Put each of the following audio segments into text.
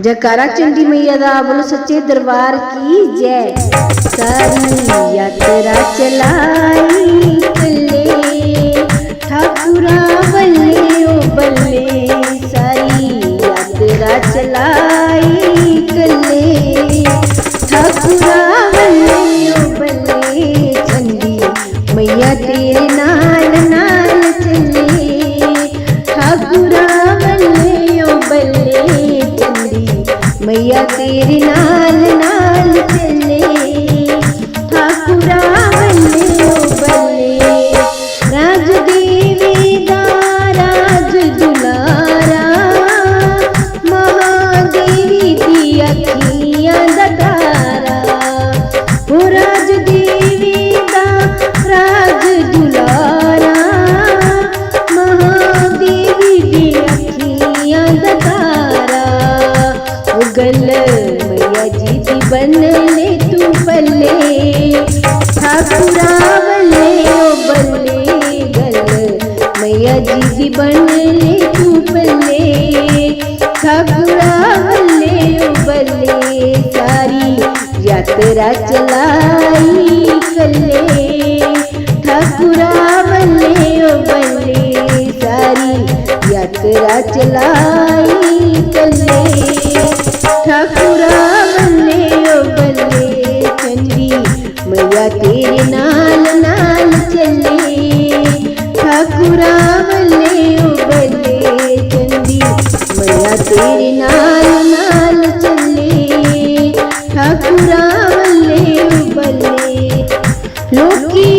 जयकारा चंडी मैया दा, बोलो सच्चे दरबार की जय। सारी यात्रा चलाई कल्ले ठाकुरा बल्ले ओ बल्ले, सारी यात्रा चलाई कल्ले ठाकुरा बल्ले ओ बल्ले, चंडी मैया तेरे नाल नाल चले ठाकुरा बल्ले ओ बल्ले, मैया तेरे नाल नाल चले ठाकुरा बल्ले ओ बल्ले। राज देवी दा राज दुलारा, महादेवी दी अखियां दा तारा, ओ राज देवी दा राज दुलारा, महादेवी दी अखियां दा तारा, गल मैया जी दी बन ले तू बल्ले ठाकुरा बल्ले ओ बल्ले, गल मैया जी दी बन ले तू बल्ले ठाकुरा बल्ले ओ बल्ले, सारी यात्रा चलाई कल्ले ठाकुरा बल्ले ओ बल्ले, सारी यात्रा चलाई कल्ले ठाकुरा बल्ले ओ बल्ले, चंडी मैया तेरे नाल नाल चले ठाकुरा बल्ले ओ बल्ले, चंडी मैया तेरे नाल नाल चले ठाकुरा बल्ले ओ बल्ले। लोकी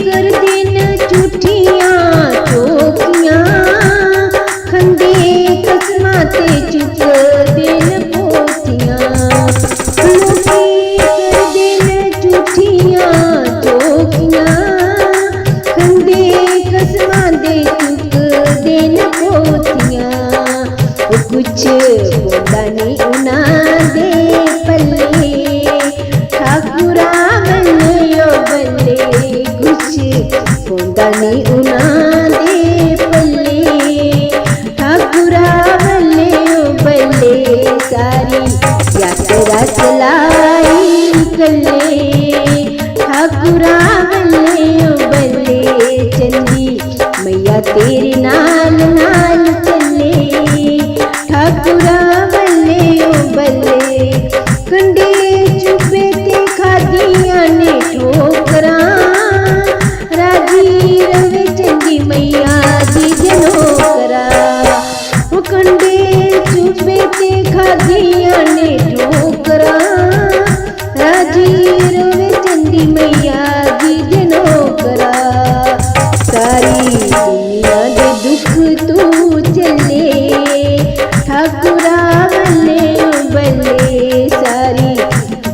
कर दिन झूठियां चौकियां, खंडे कसमां ते चुक दिन पोथियां, लोकी कर दिन झूठियां चौकियां, खंडे कसमां दे चुक दिन पोथियां, कुछ बोंदा नहीं उन्हां दे पल्ले ठाकुरा बल्ले ओ बल्ले, कुछ बोंदा नहीं उन्हां दे पल्ले ठाकुरा बल्ले ओ बल्ले, सारी यात्रा चलाई कल्ले ठाकुरा बल्ले ओ बल्ले, चंडी मैया तेरे नाल नाल चले ठाकुरा बल्ले ओ बल्ले। कंडे चुपे ते खादियां ने ठोकरां, राजी रवे चंडी मैया दी जनोकरा, ओ कंडे चुपे ते खादियां ने ठोकरां, राजी रवे चंडी मैया दी जनोकरा, सारी दुनिया दे दुख तू चले ठाकुरा बल्ले ओ बल्ले, सारी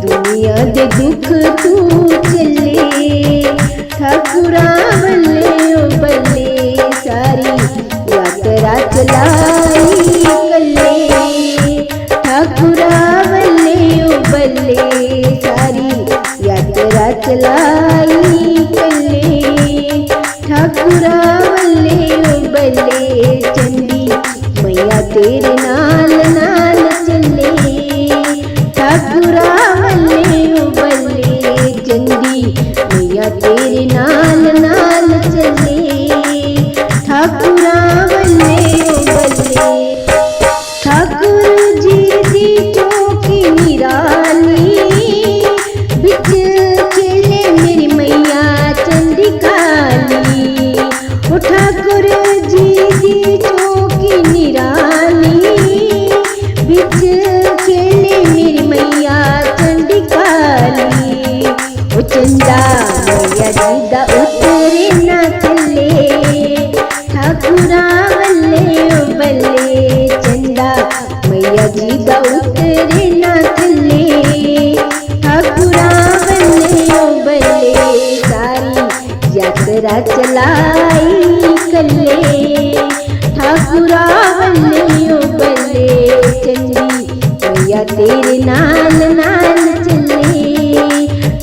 दुनिया दे दुख तू चले ठाकुरा बल्ले ओ बल्ले, सारी यात्रा चलाई कल्ले ठाकुरा बल्ले ओ बल्ले, सारी यात्रा चलाई कल्ले ठाकुरा बल्ले ओ बल्ले, चंडी मैया तेरे नाल नाल चले ठाकुरा बल्ले ओ बल्ले, चंडी मैया तेरे नाल नाल चले ठाकुरा बल्ले ओ बल्ले। ठाकुर जी दी चौकी निराली, बिच खेले मेरी मैया चंडी काली, ओ ठाकुर जी दी चौकी निराली, बिच खेले मेरी मैया चंडी काली, ओ चंदा मैया जी दा उतरे ना थल्ले ठाकुरा बल्ले ओ बल्ले, चंदा मैया जी दा उतरे ना थल्ले ठाकुरा बल्ले ओ बल्ले, सारी यात्रा चलाई कल्ले ठाकुरा बल्ले ओ बल्ले, चंडी मैया तेरे नाल नाल चले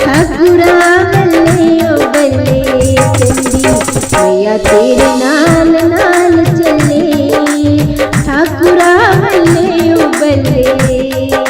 ठाकुरा बल्ले ओ बल्ले, चंडी मैया तेरे नाल नाल चले ठाकुरा बल्ले ओ बल्ले। रे।